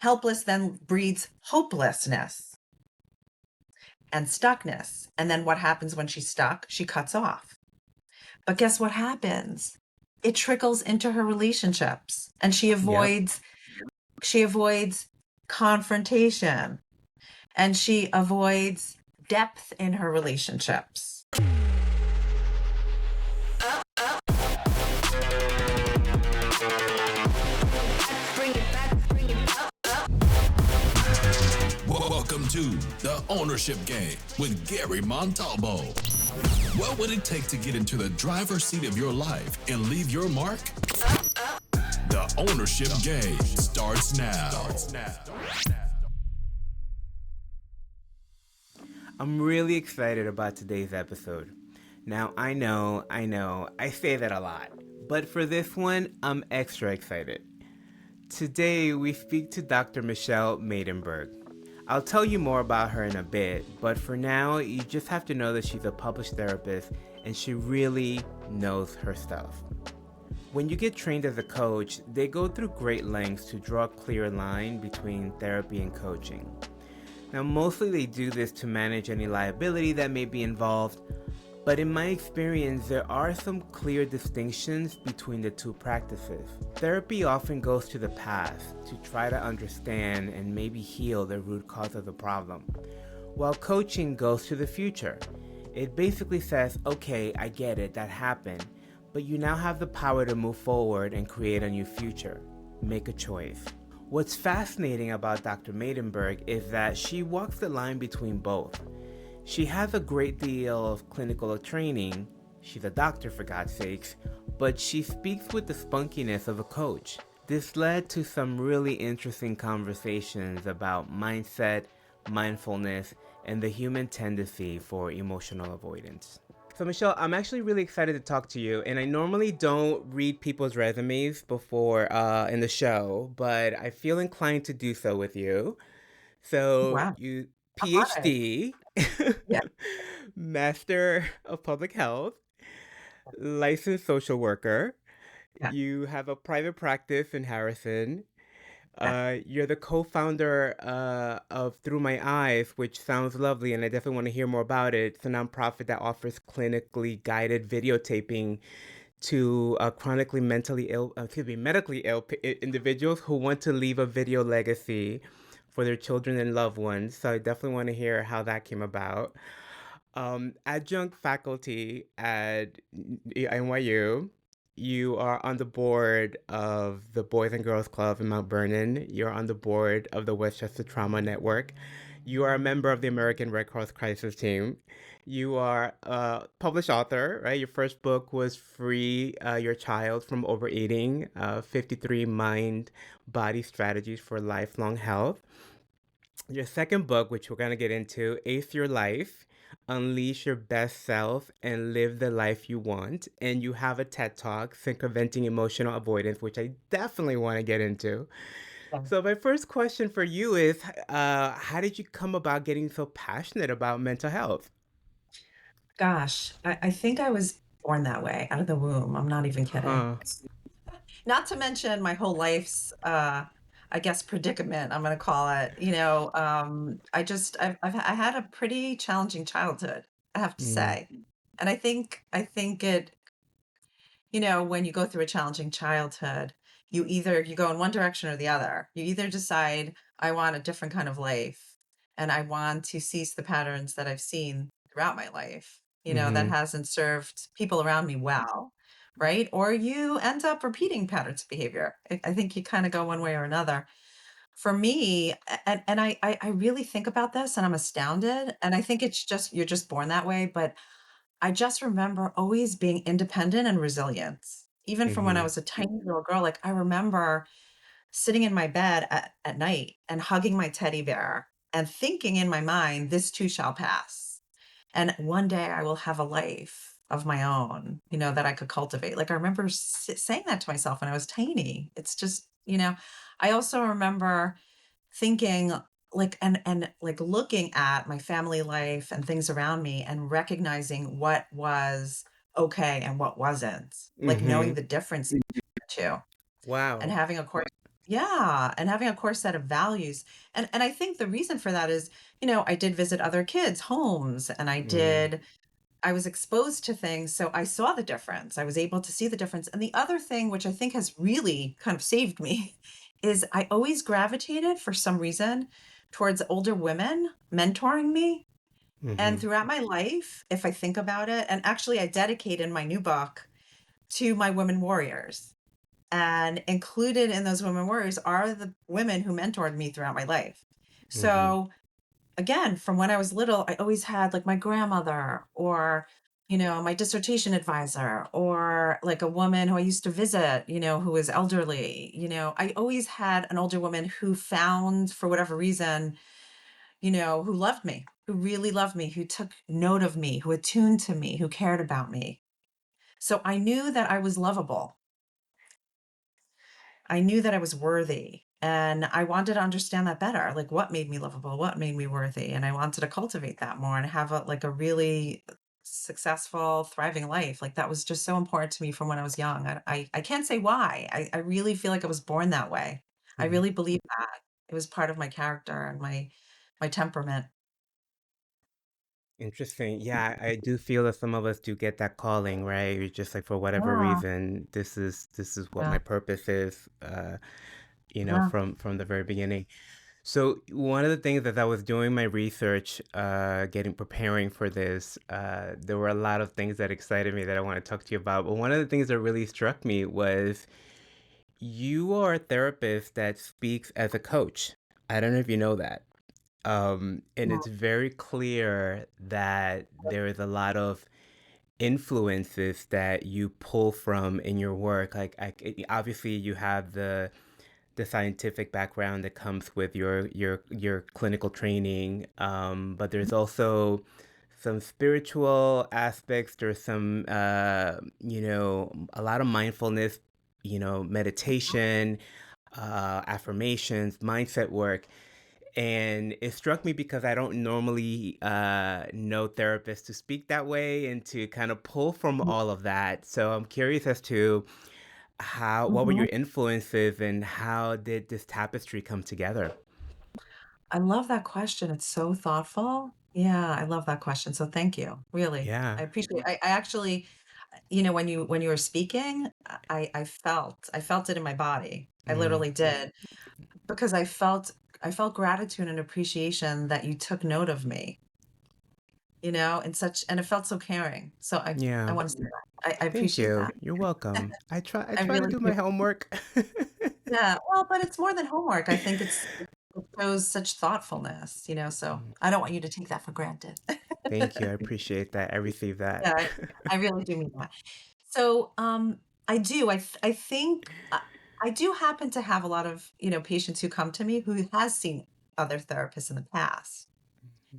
Helpless then breeds hopelessness and stuckness. And then what happens when she's stuck? She cuts off. But guess what happens? It trickles into her relationships, and Yep. she avoids confrontation, and she avoids depth in her relationships. Welcome to The Ownership Game with Gary Montalvo. What would it take to get into the driver's seat of your life and leave your mark? The Ownership Game starts now. I'm really excited about today's episode. Now, I know, I say that a lot, but for this one, I'm extra excited. Today, we speak to Dr. Michelle Maidenberg. I'll tell you more about her in a bit, but for now, you just have to know that she's a published therapist and she really knows her stuff. When you get trained as a coach, they go through great lengths to draw a clear line between therapy and coaching. Now, mostly they do this to manage any liability that may be involved, but in my experience, there are some clear distinctions between the two practices. Therapy often goes to the past to try to understand and maybe heal the root cause of the problem, while coaching goes to the future. It basically says, okay, I get it, that happened, but you now have the power to move forward and create a new future. Make a choice. What's fascinating about Dr. Maidenberg is that she walks the line between both. She has a great deal of clinical training, she's a doctor for God's sakes, but she speaks with the spunkiness of a coach. This led to some really interesting conversations about mindset, mindfulness, and the human tendency for emotional avoidance. So Michelle, I'm actually really excited to talk to you, and I normally don't read people's resumes before in the show, but I feel inclined to do so with you. So Wow. you I'm honored. PhD, Yeah. Master of Public Health, licensed social worker. Yeah. You have a private practice in Harrison. Yeah. You're the co-founder of Through My Eyes, which sounds lovely, and I definitely want to hear more about it. It's a nonprofit that offers clinically guided videotaping to medically ill individuals who want to leave a video legacy for their children and loved ones. So I definitely want to hear how that came about. Adjunct faculty at NYU. You are on the board of the Boys and Girls Club in Mount Vernon. You're on the board of the Westchester Trauma Network. You are a member of the American Red Cross Crisis Team. You are a published author, right? Your first book was Free Your Child from Overeating, 53 Mind Body Strategies for Lifelong Health. Your second book, which we're going to get into, Ace Your Life, Unleash Your Best Self and Live the Life You Want. And you have a TED Talk, Circumventing Emotional Avoidance, which I definitely want to get into. Yeah. So my first question for you is, how did you come about getting so passionate about mental health? Gosh, I think I was born that way out of the womb. I'm not even kidding. Huh. Not to mention my whole life's, I guess, predicament, I'm going to call it. I had a pretty challenging childhood, I have to Mm, say. And I think it, when you go through a challenging childhood, you go in one direction or the other. You either decide, I want a different kind of life and I want to cease the patterns that I've seen throughout my life, that mm-hmm, hasn't served people around me well, right? Or you end up repeating patterns of behavior. I think you kind of go one way or another. For me, and I really think about this and I'm astounded. And I think it's just, you're just born that way. But I just remember always being independent and resilient. Even from when I mm-hmm, was a tiny little girl, like I remember sitting in my bed at night and hugging my teddy bear and thinking in my mind, this too shall pass. And one day I will have a life of my own, that I could cultivate. Like I remember saying that to myself when I was tiny. It's just, I also remember thinking like and like looking at my family life and things around me and recognizing what was okay and what wasn't, like knowing mm-hmm. the difference between the two and Wow. having a course. Yeah, and having a core set of values. And I think the reason for that is, I did visit other kids' homes and Mm, I was exposed to things, so I saw the difference. I was able to see the difference. And the other thing, which I think has really kind of saved me, is I always gravitated for some reason towards older women mentoring me. And mm-hmm, throughout my life, if I think about it, and actually I dedicated my new book to my women warriors. And included in those women warriors are the women who mentored me throughout my life. mm-hmm, So again, from when I was little, I always had like my grandmother or, my dissertation advisor or like a woman who I used to visit, who was elderly. I always had an older woman who found, for whatever reason, who loved me, who really loved me, who took note of me, who attuned to me, who cared about me. So I knew that I was lovable. I knew that I was worthy and I wanted to understand that better. Like what made me lovable, what made me worthy. And I wanted to cultivate that more and have a really successful, thriving life. Like that was just so important to me from when I was young. I can't say why. I really feel like I was born that way. I mm-hmm. really believe that. It was part of my character and my temperament. Interesting. Yeah, I do feel that some of us do get that calling, right? You're just like, for whatever Yeah. reason, this is what my Yeah. purpose is, Yeah. from the very beginning. So one of the things as I was doing my research, getting preparing for this, there were a lot of things that excited me that I want to talk to you about. But one of the things that really struck me was you are a therapist that speaks as a coach. I don't know if you know that. And Yeah. it's very clear that there is a lot of influences that you pull from in your work. Like, obviously, you have the scientific background that comes with your clinical training, but there's also some spiritual aspects. There's some, a lot of mindfulness, meditation, affirmations, mindset work. And it struck me because I don't normally know therapists to speak that way and to kind of pull from all of that. So I'm curious as to what were Mhm. your influences and how did this tapestry come together? I love that question. It's so thoughtful. Yeah, I love that question. So thank you. Really. Yeah. I appreciate I actually, when you were speaking, I felt it in my body. I Mm, literally did because I felt gratitude and appreciation that you took note of me, and it felt so caring. So I yeah. want to say that. I Thank appreciate you. that. You're welcome. I I try to really do do. my homework. Yeah. Well, but it's more than homework. I think it shows such thoughtfulness, so Mm, I don't want you to take that for granted. thank you. I appreciate that. I received that. Yeah, I really do mean that. So, I do. I think I do happen to have a lot of patients who come to me who has seen other therapists in the past,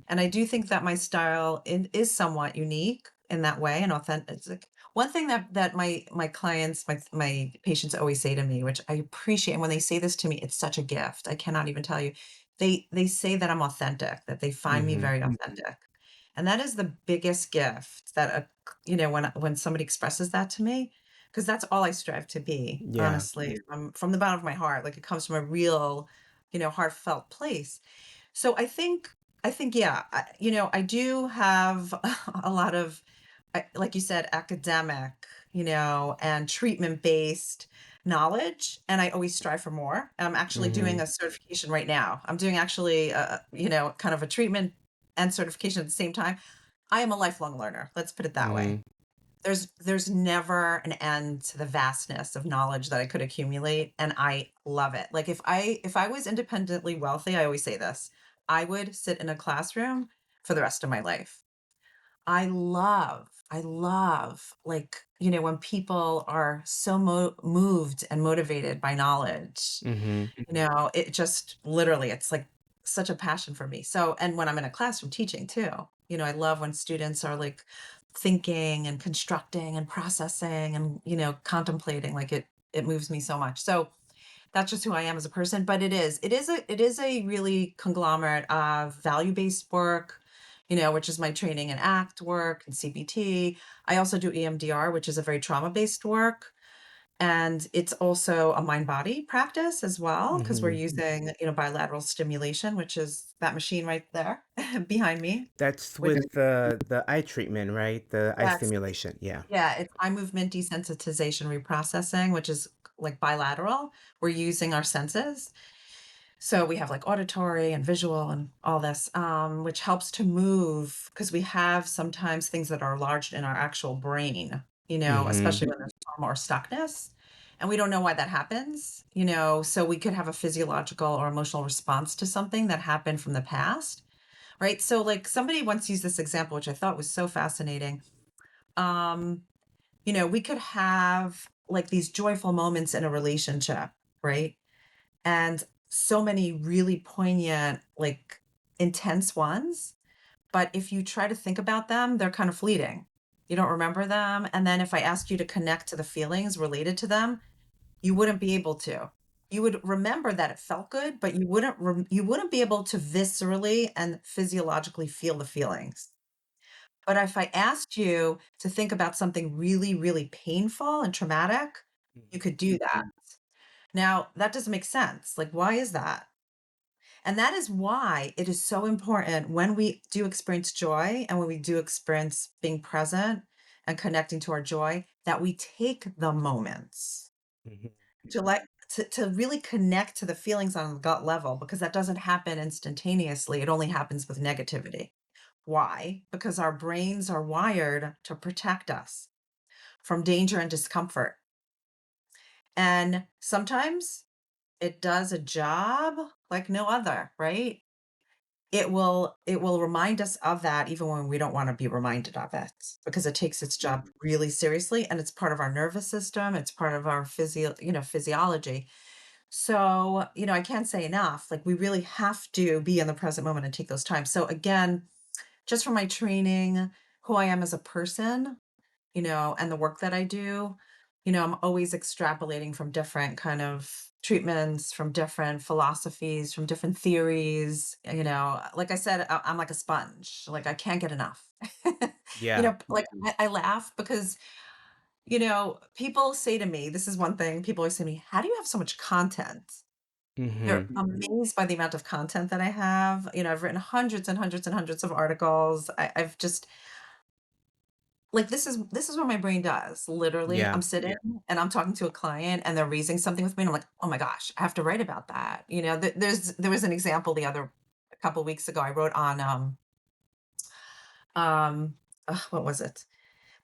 and I do think that my style is somewhat unique in that way and authentic. It's like one thing that my clients, my patients always say to me, which I appreciate. And when they say this to me, it's such a gift. I cannot even tell you. They say that I'm authentic, that they find me Hmm. very authentic. And that is the biggest gift that when somebody expresses that to me, because that's all I strive to be, Yeah. honestly, from the bottom of my heart. Like it comes from a real, heartfelt place. So I think yeah, I do have a lot of like you said, academic, and treatment based knowledge, and I always strive for more. I'm actually doing Hmm. a certification right now. I'm doing actually kind of a treatment and certification at the same time. I am a lifelong learner. Let's put it that way. Hmm. There's never an end to the vastness of knowledge that I could accumulate, and I love it. Like if I was independently wealthy, I always say this, I would sit in a classroom for the rest of my life. I love like, when people are so moved and motivated by knowledge. Hmm. It just literally, it's like such a passion for me. So, and when I'm in a classroom teaching too, I love when students are like thinking and constructing and processing and, contemplating, like it moves me so much. So that's just who I am as a person. But it is a really conglomerate of value-based work, which is my training in ACT work and CBT. I also do EMDR, which is a very trauma-based work. And it's also a mind body practice as well, because we're Hmm. using, bilateral stimulation, which is that machine right there behind me, That's which with the eye treatment, right? The eye yes, stimulation. Yeah. yeah, it's eye movement desensitization reprocessing, which is like bilateral. We're using our senses. So we have like auditory and visual and all this, which helps to move because we have sometimes things that are lodged in our actual brain, Hmm. especially when there's trauma or stuckness. And we don't know why that happens, so we could have a physiological or emotional response to something that happened from the past, right? So, like, somebody once used this example, which I thought was so fascinating. Um, we could have like these joyful moments in a relationship, right? And so many really poignant, like intense ones. But if you try to think about them, they're kind of fleeting. You don't remember them. And then if I asked you to connect to the feelings related to them, you wouldn't be able to. You would remember that it felt good, but you wouldn't be able to viscerally and physiologically feel the feelings. But if I asked you to think about something really, really painful and traumatic, you could do that. Now, that doesn't make sense. Like, why is that? And that is why it is so important when we do experience joy and when we do experience being present and connecting to our joy that we take the moments Hmm. to to really connect to the feelings on the gut level because that doesn't happen instantaneously. It only happens with negativity. Why? Because our brains are wired to protect us from danger and discomfort. And sometimes it does a job like no other, right? It will remind us of that even when we don't wanna be reminded of it, because it takes its job really seriously, and it's part of our nervous system, it's part of our physiology. So, I can't say enough, like, we really have to be in the present moment and take those times. So, again, just from my training, who I am as a person, and the work that I do, I'm always extrapolating from different kind of treatments, from different philosophies, from different theories. Like I said, I'm like a sponge. Like I can't get enough. Yeah. Like I laugh because, people say to me, this is one thing people always say to me, how do you have so much content? They're Hmm. amazed by the amount of content that I have. I've written hundreds and hundreds and hundreds of articles. I've just like, this is what my brain does. Literally, Yeah. I'm sitting and I'm talking to a client and they're raising something with me, and I'm like, "Oh my gosh, I have to write about that." There was an example a couple weeks ago I wrote on, um, what was it?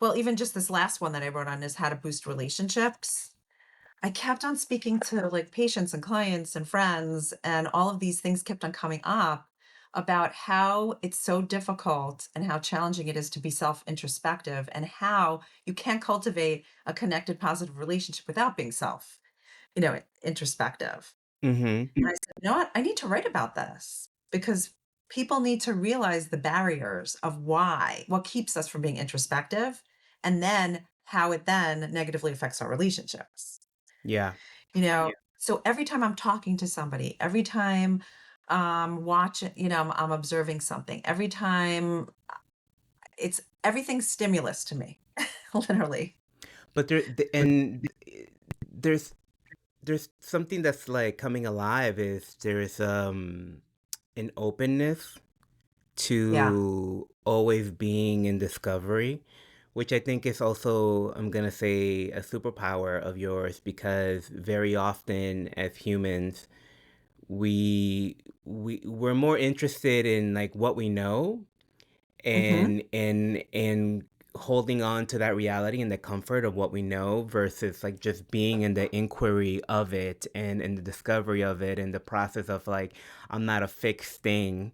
Well, even just this last one that I wrote on is how to boost relationships. I kept on speaking to, like, patients and clients and friends, and all of these things kept on coming up about how it's so difficult and how challenging it is to be self-introspective and how you can't cultivate a connected, positive relationship without being introspective. Hmm. And I said, "You know what? I need to write about this because people need to realize the barriers of what keeps us from being introspective, and then how it then negatively affects our relationships." Yeah. So every time I'm talking to somebody, every time watching, I'm observing something, every time it's everything's stimulus to me, literally. But there's there's something that's like coming alive is there's an openness Yeah. to always being in discovery, which I think is also, I'm going to say, a superpower of yours because very often as humans, we're more interested in like what we know Hmm. and holding on to that reality and the comfort of what we know versus like just being in the inquiry of it and in the discovery of it and the process of like I'm not a fixed thing,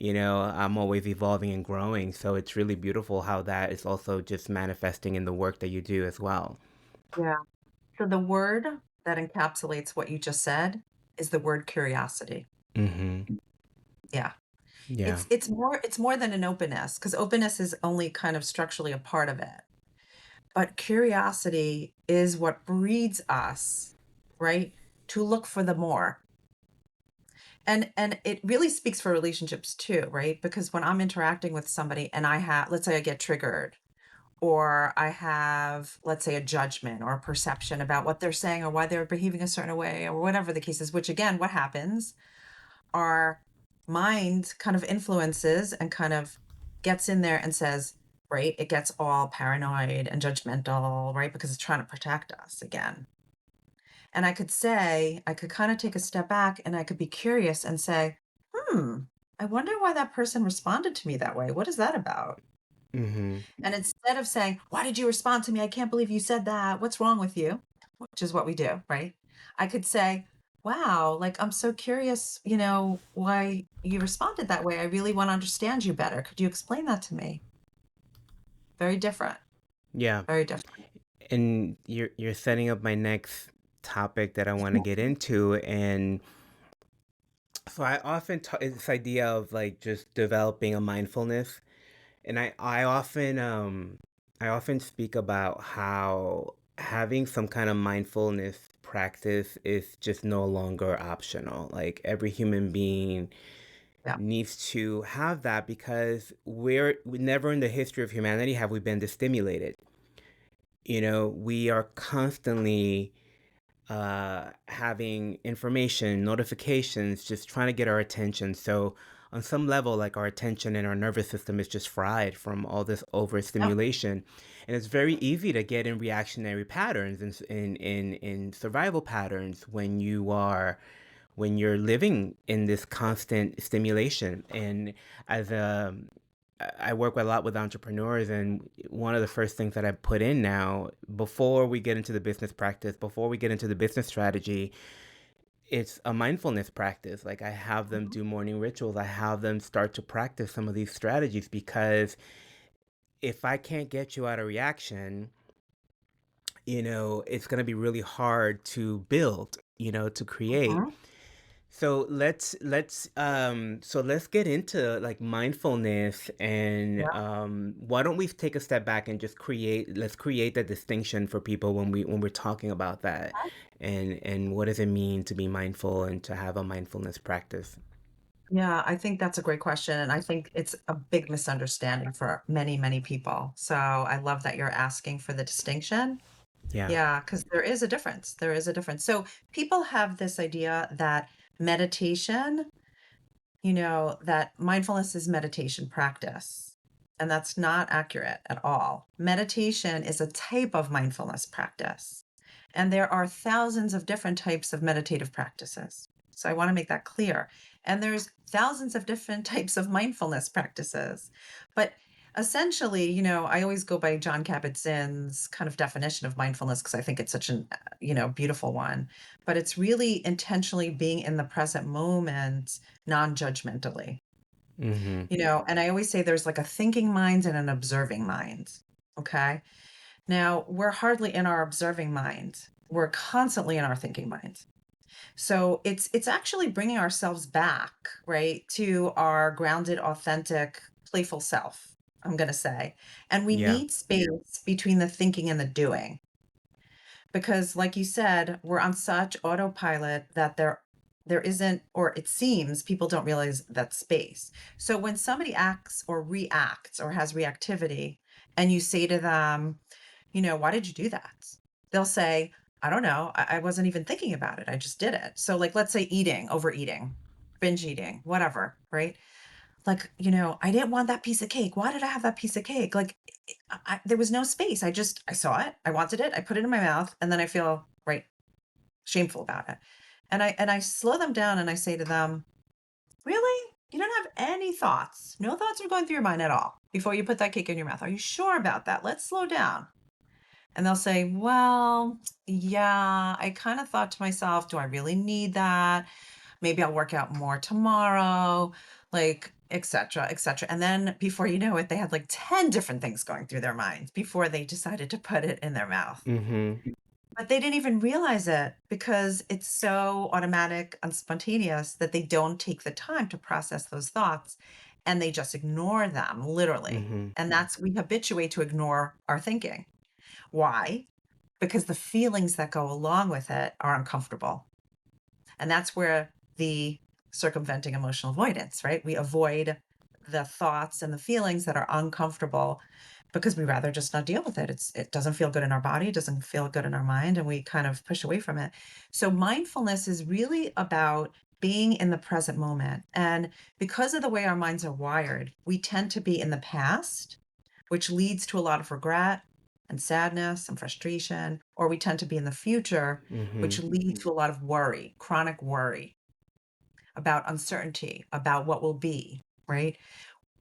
I'm always evolving and growing. So it's really beautiful how that is also just manifesting in the work that you do as well. Yeah. So the word that encapsulates what you just said is the word curiosity. Mm-hmm. Yeah. Yeah. It's more than an openness because openness is only kind of structurally a part of it. But curiosity is what breeds us, right? To look for the more. And it really speaks for relationships too, right? Because when I'm interacting with somebody and let's say I get triggered or I have, let's say, a judgment or a perception about what they're saying or why they're behaving a certain way or whatever the case is, which again, what happens? Our mind kind of influences and kind of gets in there and says, right, it gets all paranoid and judgmental, right? Because it's trying to protect us again. And I could kind of take a step back and I could be curious and say, hmm, I wonder why that person responded to me that way. What is that about? Mm-hmm. And instead of saying, why did you respond to me? I can't believe you said that. What's wrong with you? Which is what we do, right? I could say, wow, like I'm so curious, why you responded that way. I really want to understand you better. Could you explain that to me? Very different, Yeah. very different. And you're setting up my next topic that I want to get into. And so I often talk this idea of like just developing a mindfulness. And I often speak about how having some kind of mindfulness practice is just no longer optional. Like every human being Yeah. needs to have that because we never in the history of humanity have we been stimulated. We are constantly having information, notifications, just trying to get our attention. So, on some level, like our attention and our nervous system is just fried from all this Yep. overstimulation. And it's very easy to get in reactionary patterns and in survival patterns when you're living in this constant stimulation. And as a I work a lot with entrepreneurs, and one of the first things that I put in now, before we get into the business practice, before we get into the business strategy, it's a mindfulness practice. Like I have them Mhm. do morning rituals. I have them start to practice some of these strategies because if I can't get you out of reaction, it's going to be really hard to build, to create. Mhm. So let's get into like mindfulness and Yeah. why don't we take a step back and just let's create that distinction for people when we're talking about that and what does it mean to be mindful and to have a mindfulness practice. Yeah, I think that's a great question. And I think it's a big misunderstanding for many, many people. So I love that you're asking for the distinction. Yeah. Yeah, because there is a difference. There is a difference. So people have this idea that meditation, that mindfulness is meditation practice. And that's not accurate at all. Meditation is a type of mindfulness practice. And there are thousands of different types of meditative practices. So I want to make that clear. And there's thousands of different types of mindfulness practices. But essentially, I always go by John Kabat-Zinn's kind of definition of mindfulness because I think it's such an, beautiful one. But it's really intentionally being in the present moment, non-judgmentally. Mm-hmm. And I always say there's like a thinking mind and an observing mind. Okay. Now, we're hardly in our observing mind. We're constantly in our thinking mind. So it's actually bringing ourselves back, right, to our grounded, authentic, playful self, I'm going to say. And we Yeah. need space between the thinking and the doing because like you said, we're on such autopilot that there isn't, or it seems people don't realize that space. So when somebody acts or reacts or has reactivity and you say to them, why did you do that? They'll say, I don't know. I wasn't even thinking about it. I just did it. So like let's say eating, overeating, binge eating, whatever, right? Like, I didn't want that piece of cake. Why did I have that piece of cake? Like, there was no space. I saw it. I wanted it. I put it in my mouth, and then I feel right shameful about it. And I slow them down and I say to them, really? You don't have any thoughts. No thoughts are going through your mind at all before you put that cake in your mouth. Are you sure about that? Let's slow down. And they'll say, well, yeah, I kind of thought to myself, do I really need that? Maybe I'll work out more tomorrow, like, et cetera, et cetera. And then before you know it, they had like 10 different things going through their minds before they decided to put it in their mouth. Mm-hmm. But they didn't even realize it because it's so automatic and spontaneous that they don't take the time to process those thoughts and they just ignore them, literally. Mm-hmm. And we habituate to ignore our thinking. Why? Because the feelings that go along with it are uncomfortable. And that's where the circumventing emotional avoidance, right? We avoid the thoughts and the feelings that are uncomfortable because we rather just not deal with it. It doesn't feel good in our body, it doesn't feel good in our mind, and we kind of push away from it. So mindfulness is really about being in the present moment. And because of the way our minds are wired, we tend to be in the past, which leads to a lot of regret and sadness and frustration, or we tend to be in the future, which Mm-hmm. leads to a lot of worry, chronic worry about uncertainty, about what will be, right?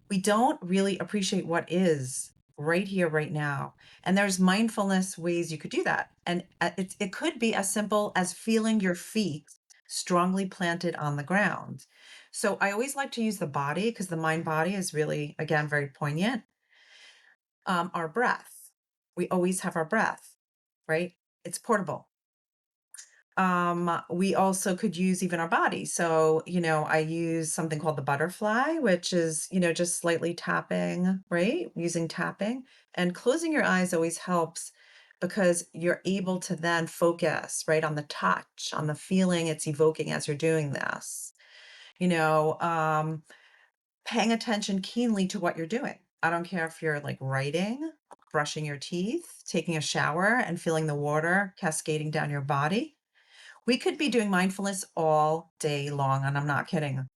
We don't really appreciate what is right here, right now. And there's mindfulness ways you could do that. And it could be as simple as feeling your feet strongly planted on the ground. So I always like to use the body because the mind body is really, again, very poignant. Our breath. We always have our breath, right? It's portable. We also could use even our body. So, I use something called the butterfly, which is, just slightly tapping, right? Using tapping, and closing your eyes always helps because you're able to then focus, right, on the touch, on the feeling it's evoking as you're doing this. You know, um, Paying attention keenly to what you're doing. I don't care if you're like writing, brushing your teeth, taking a shower, and feeling the water cascading down your body. We could be doing mindfulness all day long, and I'm not kidding.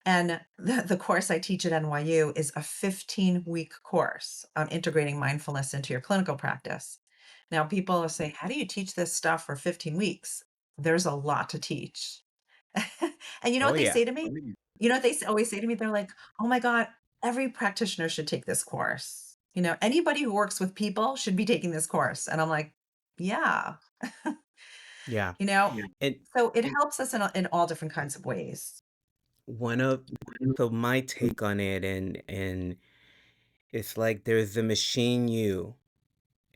And the course I teach at NYU is a 15-week course on integrating mindfulness into your clinical practice. Now, people are saying, how do you teach this stuff for 15 weeks? There's a lot to teach. And you know Oh what they yeah. say to me? You know what they always say to me? They're like, oh my God, every practitioner should take this course. Anybody who works with people should be taking this course. And I'm like, yeah. Yeah. You know, And so it helps us in all different kinds of ways. one of so my take on it, and it's like there's the machine you,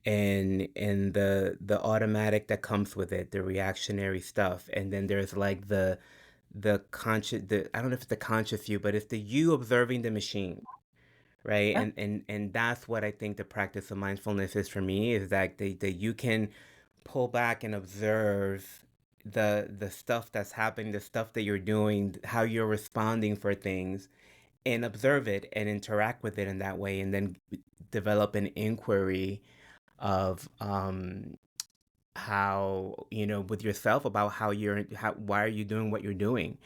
and the automatic that comes with it, the reactionary stuff, and then there's like the conscious, the I don't know if it's the conscious you, but it's the you observing the machine, right? Yeah, And that's what I think the practice of mindfulness is for me, is that that you can pull back and observe the stuff that's happening, the stuff that you're doing, how you're responding for things, and observe it and interact with it in that way, and then develop an inquiry of how, with yourself, about why are you doing what you're doing.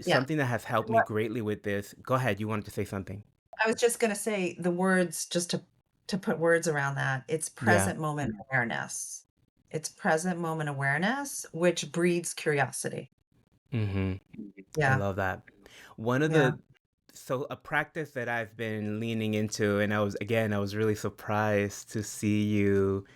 yeah. Something that has helped me What greatly with this. Go ahead, you wanted to say something. I was just gonna say the words, just to put words around that, it's Yeah. present moment awareness. It's present moment awareness, which breeds curiosity. Mm-hmm. I Yeah, love that. One of yeah, the So a practice that I've been leaning into, and I was really surprised to see you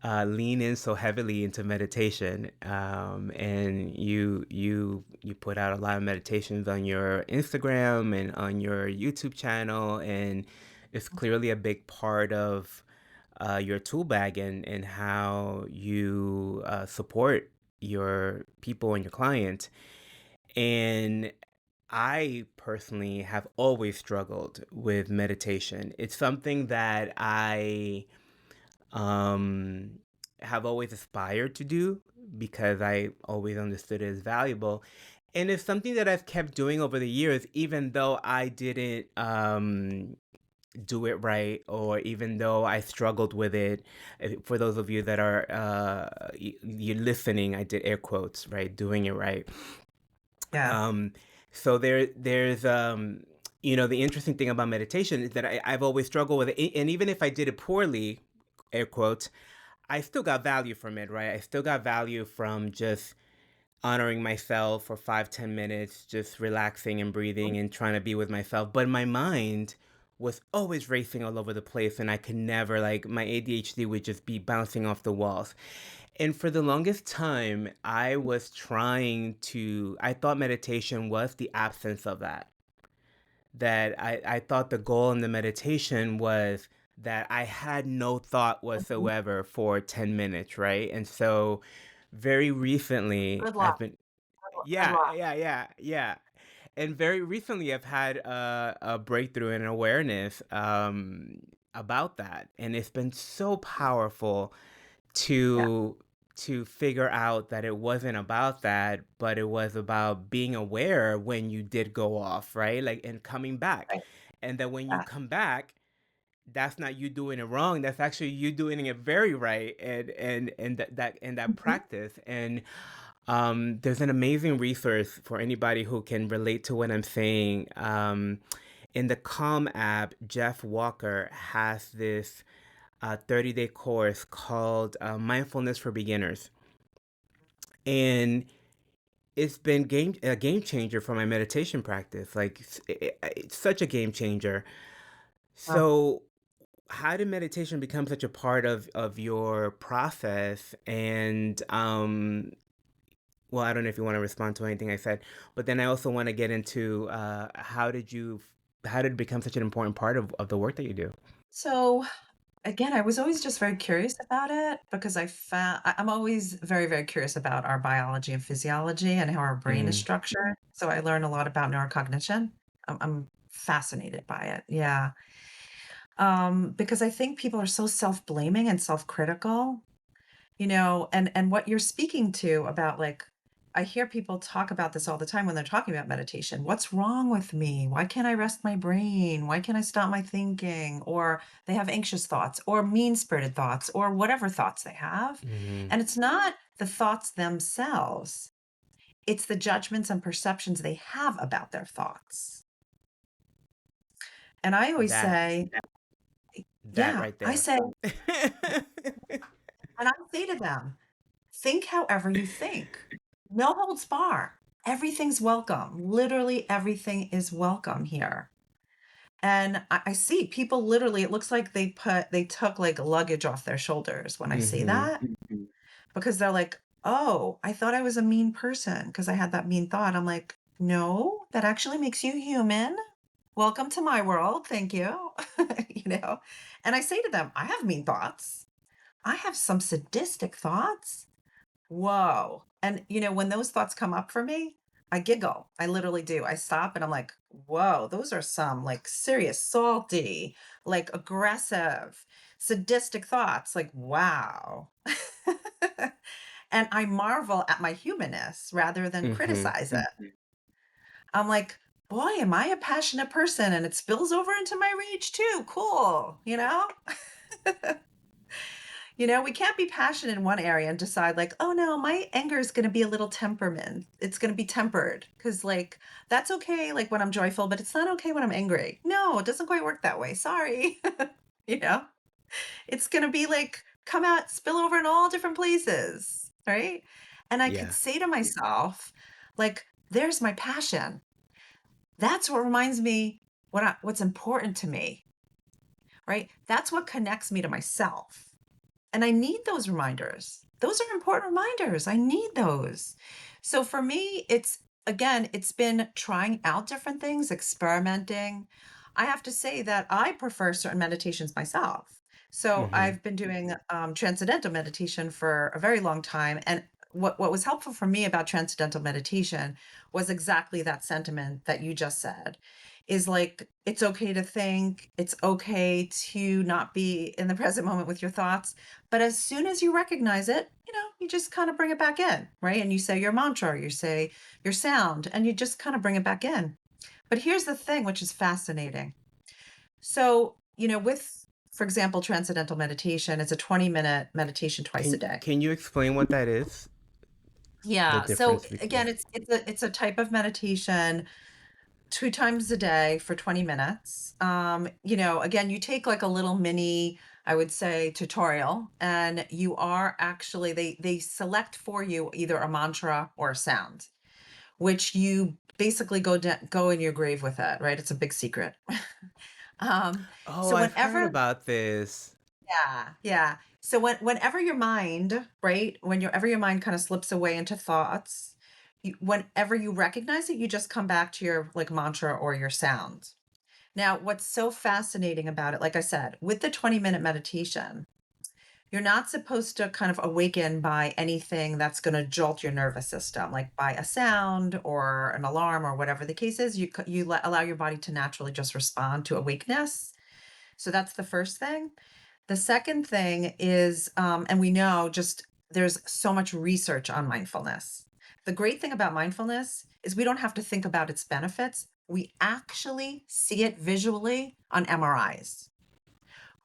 lean in so heavily into meditation. And you put out a lot of meditations on your Instagram and on your YouTube channel, and it's clearly a big part of your tool bag, and how you support your people and your clients. And I personally have always struggled with meditation. It's something that I um, have always aspired to do, because I always understood it as valuable. And it's something that I've kept doing over the years, even though I didn't do it right, or even though I struggled with it. For those of you that are you're listening, I did air quotes, right? Doing it right. yeah, Um, so there's the interesting thing about meditation is that I've always struggled with it, and even if I did it poorly, air quotes, I still got value from it, right? I still got value from just honoring myself for 5-10 minutes, just relaxing and breathing and trying to be with myself. But my mind was always racing all over the place, and I could never, like, my ADHD would just be bouncing off the walls. And for the longest time, I thought meditation was the absence of that. That I thought the goal in the meditation was that I had no thought mhm. whatsoever for 10 minutes, right? And so very recently, Good luck, I've been, good yeah, luck. yeah, yeah, yeah. And very recently, I've had a breakthrough and awareness about that. And it's been so powerful Yeah, to figure out that it wasn't about that, but it was about being aware when you did go off, right? Like, and coming back. right, And that when you yeah, come back, that's not you doing it wrong. That's actually you doing it very right, and that Mhm. practice. And there's an amazing resource for anybody who can relate to what I'm saying. In the Calm app, Jeff Walker has this 30-day course called Mindfulness for Beginners, and it's been a game changer for my meditation practice. Like it's such a game changer. Wow. So how did meditation become such a part of your process? And well, I don't know if you want to respond to anything I said, but then I also want to get into how did it become such an important part of the work that you do? So again, I was always just very curious about it because I'm always very, very curious about our biology and physiology and how our brain is Mm, structured. So I learn a lot about neurocognition. I'm fascinated by it. Yeah. Because I think people are so self-blaming and self-critical, and what you're speaking to about like I hear people talk about this all the time when they're talking about meditation. What's wrong with me? Why can't I rest my brain? Why can't I stop my thinking? Or they have anxious thoughts or mean-spirited thoughts or whatever thoughts they have. hmm. And it's not the thoughts themselves. It's the judgments and perceptions they have about their thoughts. And I always That say, that yeah, right there. I say to them, think however you think. No holds bar. Everything's welcome. Literally everything is welcome here. And I see people literally, it looks like they took like luggage off their shoulders when I say Hmm. that because they're like, oh, I thought I was a mean person because I had that mean thought. I'm like, no, that actually makes you human. Welcome to my world. Thank you. you know, and I say to them, I have mean thoughts. I have some sadistic thoughts. Whoa. And, when those thoughts come up for me, I giggle. I literally do. I stop and I'm like, whoa, those are some like serious, salty, like aggressive, sadistic thoughts. Like, wow. And I marvel at my humanness rather than Hmm. criticize it. I'm like, boy, am I a passionate person and it spills over into my rage too. Cool. We can't be passionate in one area and decide like, "Oh, no, my anger is gonna be a little temperament. It's gonna be tempered because like, that's okay, like, when I'm joyful, but it's not okay when I'm angry." No, it doesn't quite work that way, sorry. You know? It's gonna be like, come out, spill over in all different places, right? And I could Yeah. say to myself, like, "There's my passion. That's what reminds me what's important to me," right? That's what connects me to myself. And I need those reminders. Those are important reminders. I need those. So for me, it's been trying out different things, experimenting. I have to say that I prefer certain meditations myself. So Hmm. I've been doing transcendental meditation for a very long time. And what was helpful for me about transcendental meditation was exactly that sentiment that you just said is like, it's okay to think, it's okay to not be in the present moment with your thoughts, but as soon as you recognize it, you just kind of bring it back in, right? And you say your mantra, you say your sound, and you just kind of bring it back in. But here's the thing, which is fascinating. So, for example, transcendental meditation, it's a 20-minute meditation twice a day. Can you explain what that is? The Yeah. So difference between, again, yeah. it's a type of meditation 2 times a day for 20 minutes. Again, you take like a little mini, I would say, tutorial, and you are actually they select for you either a mantra or a sound, which you basically go in your grave with it, right? It's a big secret. Oh, So I've heard whenever about this. yeah, yeah. So whenever your mind, right, whenever your mind kind of slips away into thoughts, whenever you recognize it, you just come back to your like mantra or your sound. Now, what's so fascinating about it, like I said, with the 20-minute meditation, you're not supposed to kind of awaken by anything that's going to jolt your nervous system, like by a sound or an alarm or whatever the case is. Allow your body to naturally just respond to awakeness. So that's the first thing. The second thing is, and we know just there's so much research on mindfulness. The great thing about mindfulness is we don't have to think about its benefits. We actually see it visually on MRIs.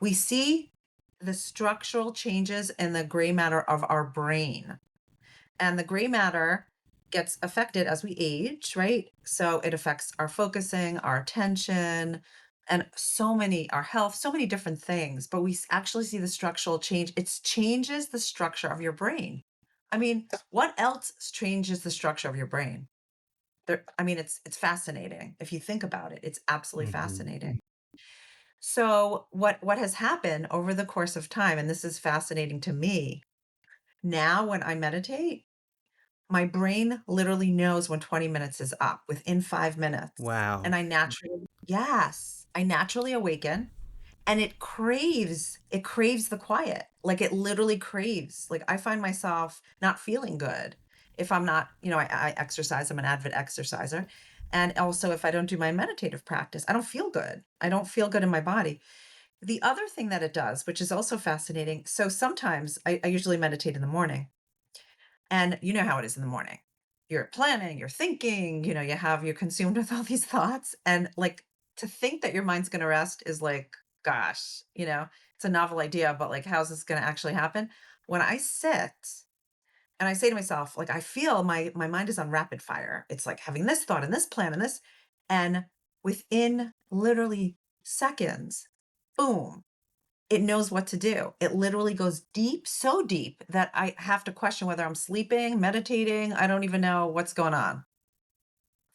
We see the structural changes in the gray matter of our brain. And the gray matter gets affected as we age, right? So it affects our focusing, our attention, and so many, our health, so many different things. But we actually see the structural change. It changes the structure of your brain. I mean, what else changes the structure of your brain? I mean, it's fascinating. If you think about it, it's absolutely Hmm. fascinating. So what has happened over the course of time, and this is fascinating to me, now when I meditate, my brain literally knows when 20 minutes is up within 5 minutes, and Wow. I naturally awaken, and it craves the quiet, like, it literally craves, like, I find myself not feeling good if I'm not, I exercise, I'm an avid exerciser, and also if I don't do my meditative practice, I don't feel good. I don't feel good in my body. The other thing that it does, which is also fascinating, so sometimes I usually meditate in the morning, and you know how it is in the morning. You're planning, you're thinking, you're consumed with all these thoughts. And like to think that your mind's going to rest is like, gosh, it's a novel idea, but like, how's this going to actually happen? When I sit and I say to myself, like, I feel my mind is on rapid fire. It's like having this thought and this plan and this. And within literally seconds, boom, it knows what to do. It literally goes deep, so deep that I have to question whether I'm sleeping, meditating. I don't even know what's going on.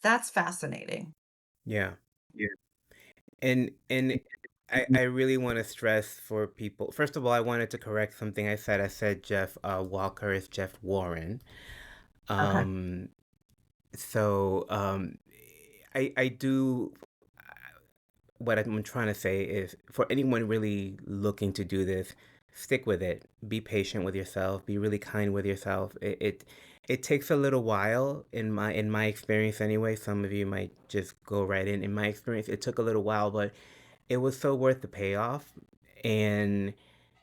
That's fascinating. Yeah. Yeah. And I really want to stress for people. First of all, I wanted to correct something I said. I said Jeff Walker is Jeff Warren. Okay. Um, so I do what I'm trying to say is for anyone really looking to do this, stick with it. Be patient with yourself. Be really kind with yourself. It takes a little while in my experience anyway. Some of you might just go right in. In my experience, it took a little while, but it was so worth the payoff. And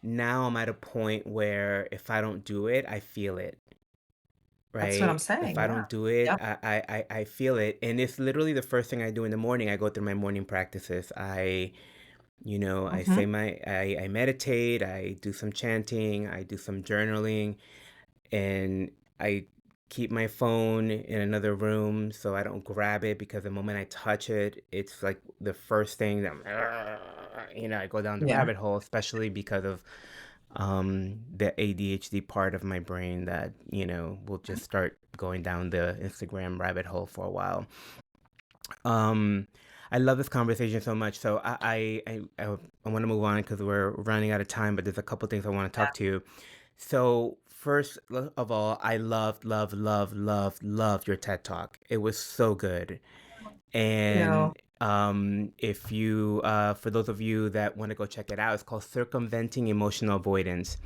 now I'm at a point where if I don't do it, I feel it, That's what I'm right? If saying. I Yeah. don't do it, Yep. I feel it. And it's literally the first thing I do in the morning. I go through my morning practices. I say Hmm. I meditate, I do some chanting, I do some journaling, and I keep my phone in another room so I don't grab it because the moment I touch it, it's like the first thing that I go down the Yeah. rabbit hole, especially because of the ADHD part of my brain that, will just start going down the Instagram rabbit hole for a while. Um, I love this conversation so much. So I want to move on because we're running out of time, but there's a couple things I want to talk to you. So first of all, I loved, loved, loved, loved, loved your TED Talk. It was so good. You know, And if you, for those of you that want to go check it out, it's called Circumventing Emotional Avoidance.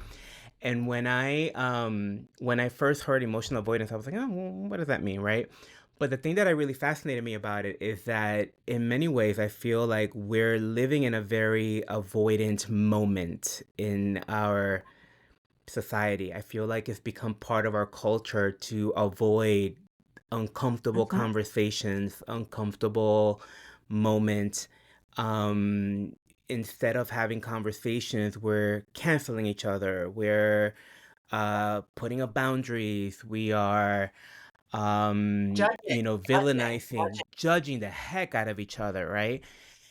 And when I first heard emotional avoidance, I was like, oh, well, what does that mean, right? But the thing that really fascinated me about it is that in many ways, I feel like we're living in a very avoidant moment in our society. I feel like it's become part of our culture to avoid uncomfortable mhm. conversations, uncomfortable moments. Um, Instead of having conversations, we're canceling each other. We're putting up boundaries. We are, Judging, judging, villainizing, judging the heck out of each other, right?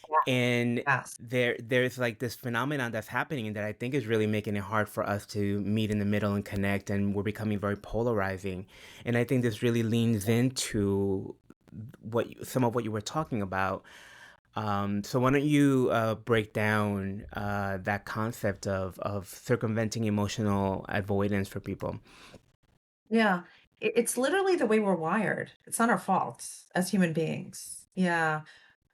yes, And yes. there's like this phenomenon that's happening that I think is really making it hard for us to meet in the middle and connect, and we're becoming very polarizing. And I think this really leans into some of what you were talking about. So why don't you break down that concept of circumventing emotional avoidance for people? Yeah. It's literally the way we're wired. It's not our fault as human beings. Yeah.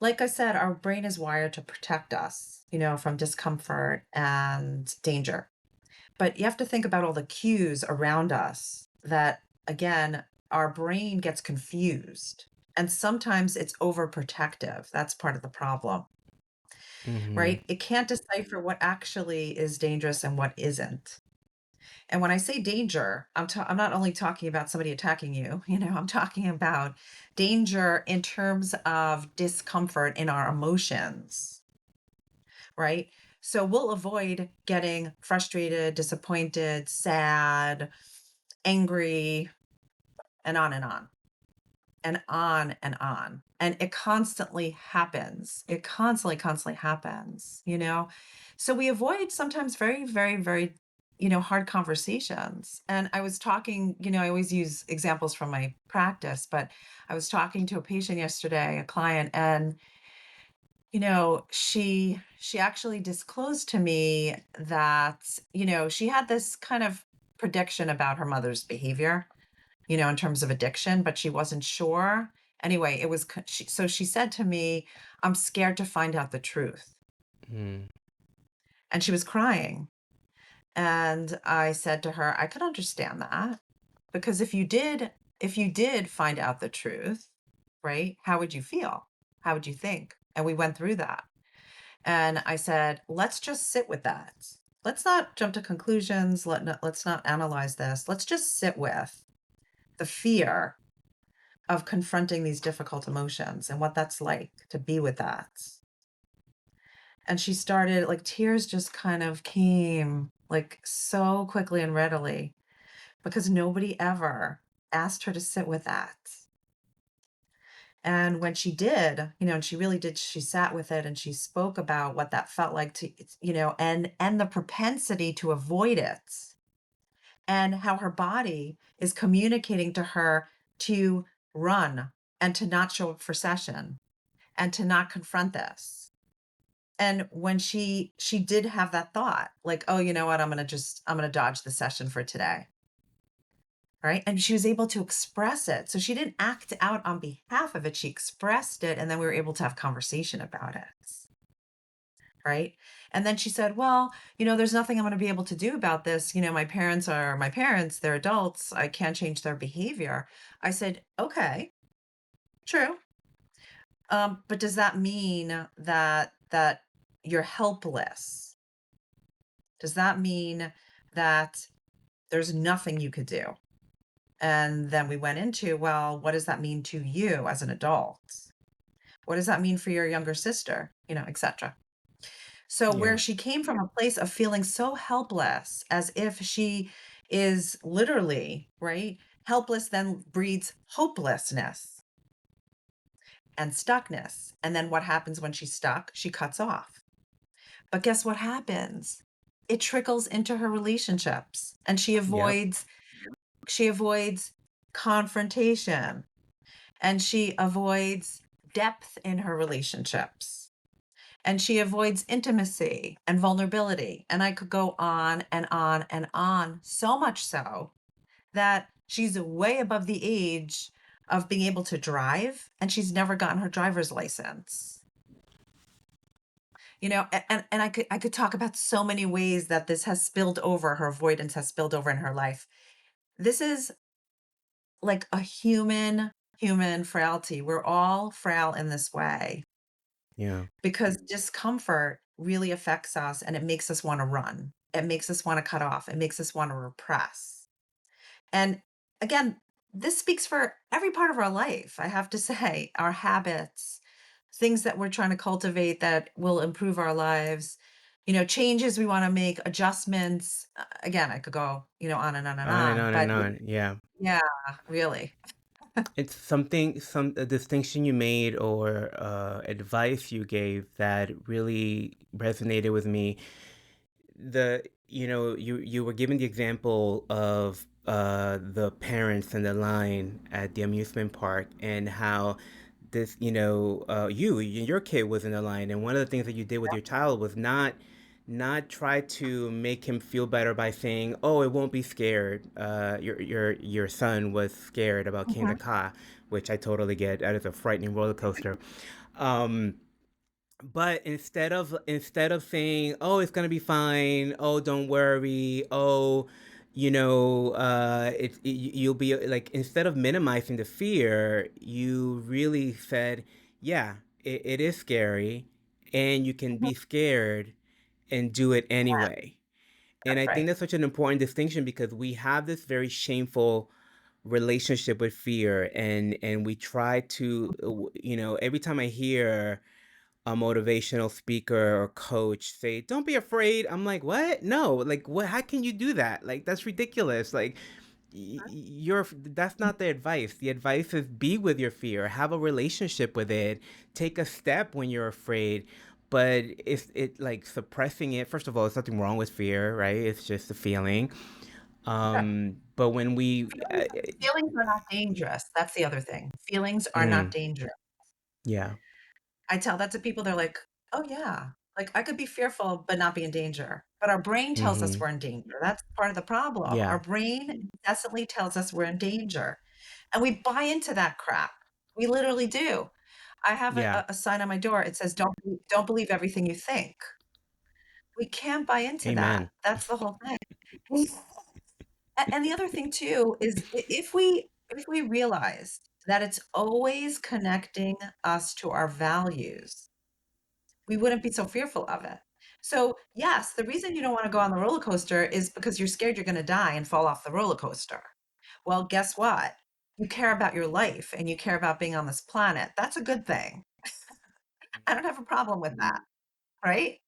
Like I said, our brain is wired to protect us, from discomfort and danger. But you have to think about all the cues around us that, again, our brain gets confused. And sometimes it's overprotective. That's part of the problem, Mm-hmm. right? It can't decipher what actually is dangerous and what isn't. And when I say danger, I'm not only talking about somebody attacking you, I'm talking about danger in terms of discomfort in our emotions, right? So we'll avoid getting frustrated, disappointed, sad, angry, and on and on and on and on. And it constantly happens. It constantly happens, you know? So we avoid sometimes very, very, very, hard conversations. And I was talking, I always use examples from my practice, but I was talking to a patient yesterday, a client, and she actually disclosed to me that, she had this kind of prediction about her mother's behavior, in terms of addiction, but she wasn't sure. Anyway, it was so she said to me, "I'm scared to find out the truth." Mm. And she was crying. And I said to her, "I could understand that because if you did find out the truth, right? How would you feel? How would you think?" And we went through that. And I said, "Let's just sit with that. Let's not jump to conclusions. Let's not analyze this. Let's just sit with the fear of confronting these difficult emotions and what that's like to be with that." And she started, like, tears just kind of came, like, so quickly and readily because nobody ever asked her to sit with that. And when she did, and she really did, she sat with it and she spoke about what that felt like to, and the propensity to avoid it, and how her body is communicating to her to run and to not show up for session and to not confront this. And when she did have that thought, like, "Oh, you know what? I'm gonna dodge the session for today." Right? And she was able to express it. So she didn't act out on behalf of it. She expressed it, and then we were able to have conversation about it. Right. And then she said, "Well, there's nothing I'm going to be able to do about this. My parents are my parents, they're adults. I can't change their behavior." I said, "Okay, true. But does that mean that you're helpless? Does that mean that there's nothing you could do?" And then we went into, well, what does that mean to you as an adult? What does that mean for your younger sister? Etc. So Yeah. where she came from a place of feeling so helpless, as if she is literally, right? Helpless then breeds hopelessness and stuckness. And then what happens when she's stuck? She cuts off. But guess what happens? It trickles into her relationships, and she Yep. avoids she avoids confrontation, and she avoids depth in her relationships, and she avoids intimacy and vulnerability. And I could go on and on and on, so much so that she's way above the age of being able to drive, and she's never gotten her driver's license. And I could talk about so many ways that this has spilled over, her avoidance has spilled over in her life. This is like a human frailty. We're all frail in this way Yeah. because discomfort really affects us, and it makes us want to run. It makes us want to cut off. It makes us want to repress. And again, this speaks for every part of our life. I have to say, our habits, things that we're trying to cultivate that will improve our lives, changes we want to make, adjustments. Again, I could go, on and on and On and on. on and But on. Yeah. yeah, really. It's something, some a distinction you made or advice you gave that really resonated with me. You were given the example of the parents and the line at the amusement park, and how this, your kid was in the line, and one of the things that you did with your child was not try to make him feel better by saying, "Oh, it won't be scared." Your son was scared about King the Mhm. Ka, which I totally get. That is a frightening roller coaster. Um, but instead of saying, "Oh, it's gonna be fine," "Oh, don't worry," "Oh, you'll be like," instead of minimizing the fear, you really said, "Yeah, it is scary, and you can Mhm. be scared and do it anyway." And That's I think right. that's such an important distinction because we have this very shameful relationship with fear, and we try to, every time I hear, a motivational speaker or coach say, "Don't be afraid." I'm like, "What? No, like what how can you do that? Like that's ridiculous." Like you're that's not the advice. The advice is be with your fear, have a relationship with it, take a step when you're afraid. But if it like suppressing it, first of all, there's nothing wrong with fear, right? It's just a feeling. Sure. But when we Feelings are not dangerous. That's the other thing. Feelings are not mm, dangerous. yeah. I tell that to people, they're like, "Oh, yeah. Like, I could be fearful, but not be in danger." But our brain tells us Mhm. we're in danger. That's part of the problem. Our Yeah. brain incessantly tells us we're in danger, and we buy into that crap. We literally do. I have a Yeah. a sign on my door. It says, "Don't believe everything you think." We can't buy into that. Amen. That's the whole thing. And the other thing too is if we realize that it's always connecting us to our values, we wouldn't be so fearful of it. So, yes, the reason you don't wanna go on the roller coaster is because you're scared you're gonna die and fall off the roller coaster. Well, guess what? You care about your life and you care about being on this planet. That's a good thing. I don't have a problem with that, right?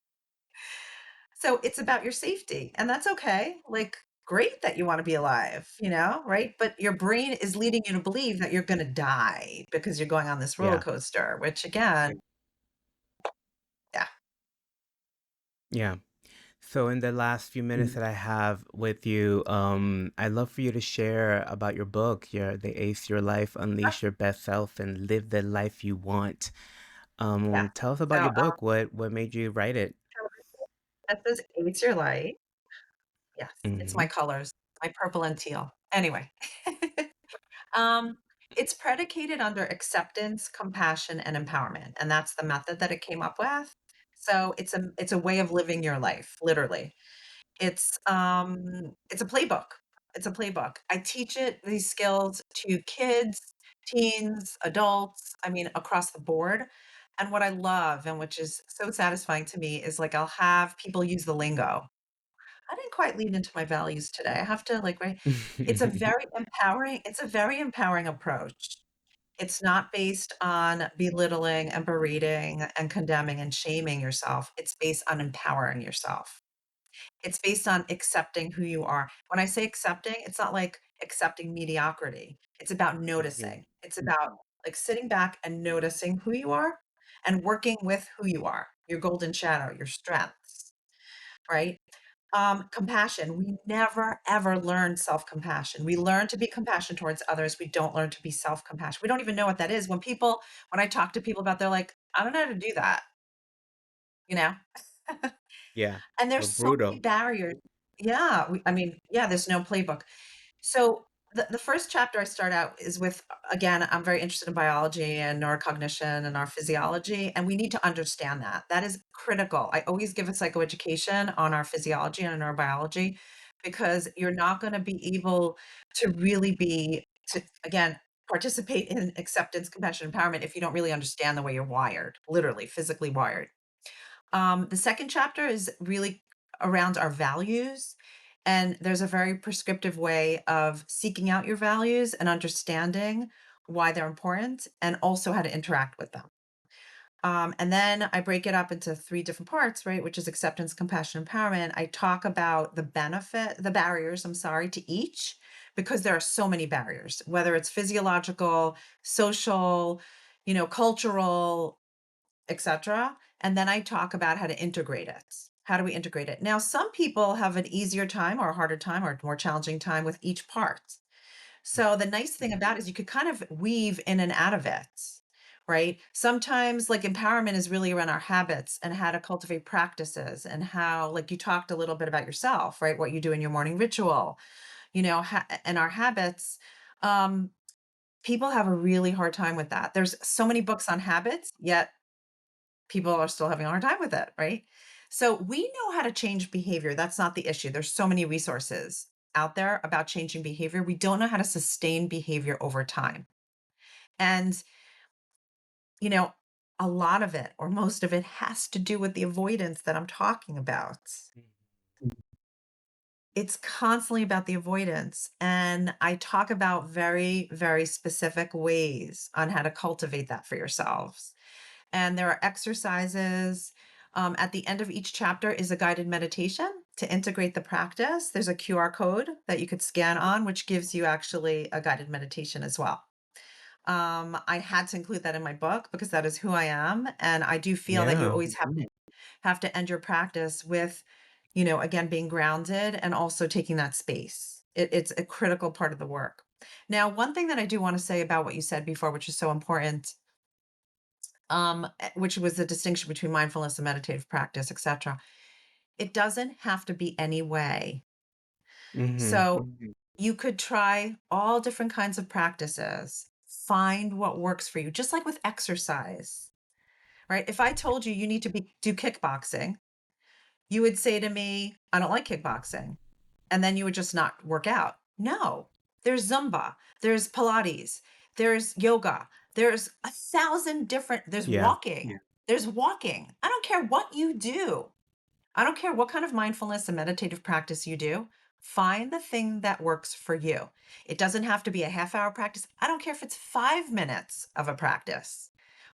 So it's about your safety, and that's okay. Like, great that you wanna be alive, right? But your brain is leading you to believe that you're gonna die because you're going on this roller Yeah. coaster, which again, yeah, Yeah. So in the last few minutes that I have with you, I'd love for you to share about your book, your The Ace Your Life, Unleash Your Best Self and Live the Life You Want. yeah. Tell us about So, your book. What made you write it? that says "Ace your light." Yes, it's my Hmm. colors, my purple and teal. Anyway, um, it's predicated under acceptance, compassion, and empowerment, and that's the method that it came up with. So it's a way of living your life, literally. It's a playbook. It's a playbook. I teach these skills to kids, teens, adults, I mean, across the board. And what I love and which is so satisfying to me is like I'll have people use the lingo. I didn't quite lean into my values today. I have to like right. It's a very empowering approach. It's not based on belittling and berating and condemning and shaming yourself. It's based on empowering yourself. It's based on accepting who you are. When I say accepting, it's not like accepting mediocrity. It's about Mhm. noticing. It's about like sitting back and noticing who you are and working with who you are, your golden shadow, your strengths, right? Compassion. We never ever learn self-compassion. We learn to be compassionate towards others. We don't learn to be self-compassion. We don't even know what that is. When I talk to people about, they're like, I don't know how to do that, you know? Yeah. And We're there's so many brutal. barriers. Yeah, I mean, yeah, there's no playbook. So the first chapter I start out is with again, I'm very interested in biology and neurocognition and our physiology, and we need to understand that. That is critical. I always give a psychoeducation on our physiology and our neurobiology because you're not going to be able to really to again participate in acceptance, compassion, empowerment if you don't really understand the way you're wired, literally, physically wired. The second chapter is really around our values. And there's a very prescriptive way of seeking out your values and understanding why they're important and also how to interact with them. And then I break it up into three different parts, right? Which is acceptance, compassion, empowerment. I talk about the barriers, I'm sorry, to each, because there are so many barriers, whether it's physiological, social, cultural, etc. And then I talk about how to integrate it. How do we integrate it? Now, some people have an easier time or a harder time or a more challenging time with each part. So the nice thing about it is you could kind of weave in and out of it, right? Sometimes like empowerment is really around our habits and how to cultivate practices and how like you talked a little bit about yourself, right? What you do in your morning ritual, and our habits. Um, People have a really hard time with that. There's so many books on habits, yet people are still having a hard time with it, right? So we know how to change behavior. That's not the issue. There's so many resources out there about changing behavior. We don't know how to sustain behavior over time. And, you know, a lot of it or most of it has to do with the avoidance that I'm talking about. It's constantly about the avoidance. And I talk about very, very specific ways on how to cultivate that for yourselves. And there are exercises. At the end of each chapter is a guided meditation to integrate the practice. There's a QR code that you could scan on, which gives you actually a guided meditation as well. I had to include that in my book because that is who I am. And I do feel that you Yeah. always have to end your practice with, again, being grounded and also taking that space. It's a critical part of the work. Now, one thing that I do want to say about what you said before, which is so important, which was the distinction between mindfulness and meditative practice, etc. It doesn't have to be any way. Mm-hmm. So you could try all different kinds of practices, find what works for you, just like with exercise, right? If I told you you need to do kickboxing, you would say to me, I don't like kickboxing. And then you would just not work out. No, there's Zumba, there's Pilates, there's yoga, there's 1,000 different, there's Yeah. walking, there's walking. I don't care what you do. I don't care what kind of mindfulness and meditative practice you do. Find the thing that works for you. It doesn't have to be a half-hour practice. I don't care if it's 5 minutes of a practice.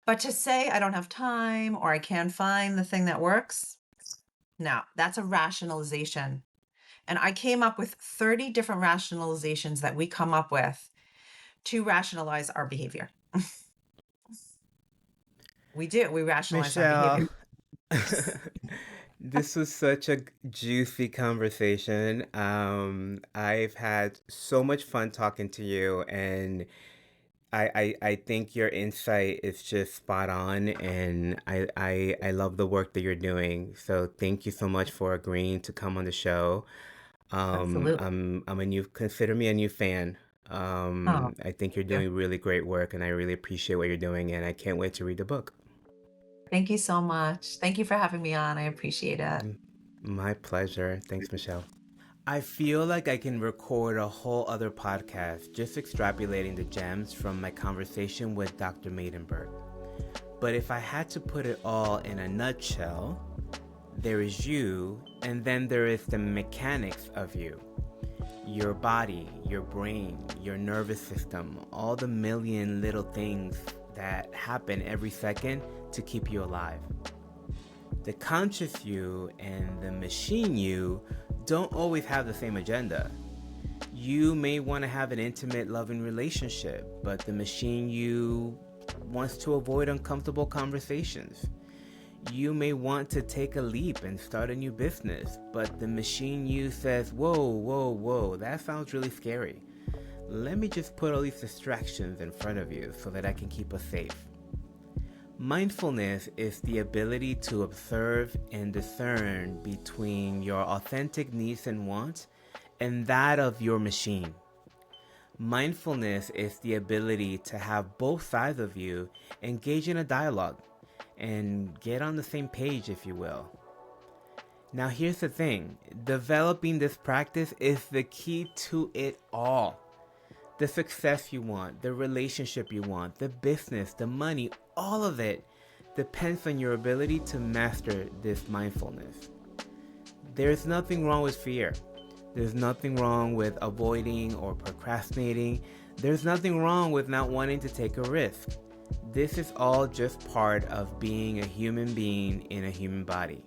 But to say I don't have time or I can't find the thing that works, no, that's a rationalization. And I came up with 30 different rationalizations that we come up with to rationalize our behavior. We do. We rationalize our Michelle, behavior. this was such a juicy conversation. I've had so much fun talking to you, and I think your insight is just spot on, and I love the work that you're doing. So thank you so much for agreeing to come on the show. Absolutely. Consider me a new fan. Oh, I think you're thank you. doing really great work, and I really appreciate what you're doing, and I can't wait to read the book. Thank you so much. Thank you for having me on. I appreciate it. Mm, My pleasure. Thanks, Michelle. I feel like I can record a whole other podcast just extrapolating the gems from my conversation with Dr. Maidenberg. But if I had to put it all in a nutshell, there is you, and then there is the mechanics of you. Your body, your brain, your nervous system, all the million little things that happen every second to keep you alive. The conscious you and the machine you don't always have the same agenda. You may want to have an intimate, loving relationship, but the machine you wants to avoid uncomfortable conversations. You may want to take a leap and start a new business, but the machine you says, whoa, whoa, whoa, that sounds really scary. Let me just put all these distractions in front of you so that I can keep us safe. Mindfulness is the ability to observe and discern between your authentic needs and wants and that of your machine. Mindfulness is the ability to have both sides of you engage in a dialogue and get on the same page, if you will. Now, here's the thing. Developing this practice is the key to it all. The success you want, the relationship you want, the business, the money, all of it depends on your ability to master this mindfulness. There's nothing wrong with fear. There's nothing wrong with avoiding or procrastinating. There's nothing wrong with not wanting to take a risk. This is all just part of being a human being in a human body.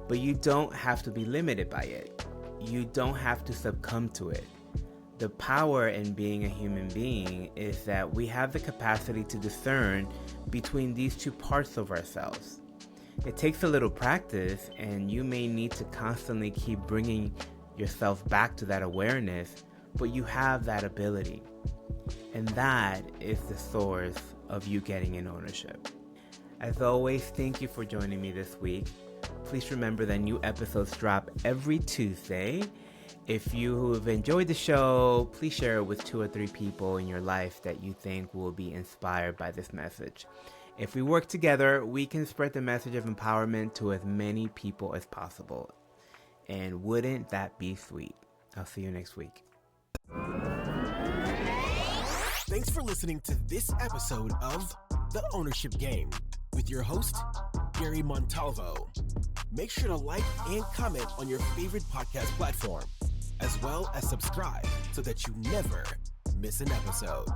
But you don't have to be limited by it. You don't have to succumb to it. The power in being a human being is that we have the capacity to discern between these two parts of ourselves. It takes a little practice, and you may need to constantly keep bringing yourself back to that awareness, but you have that ability. And that is the source of you getting in ownership. As always, thank you for joining me this week. Please remember that new episodes drop every Tuesday. If you have enjoyed the show, please share it with 2 or 3 people in your life that you think will be inspired by this message. If we work together, we can spread the message of empowerment to as many people as possible. And wouldn't that be sweet? I'll see you next week. Thanks for listening to this episode of The Ownership Game with your host, Gary Montalvo. Make sure to like and comment on your favorite podcast platform, as well as subscribe so that you never miss an episode.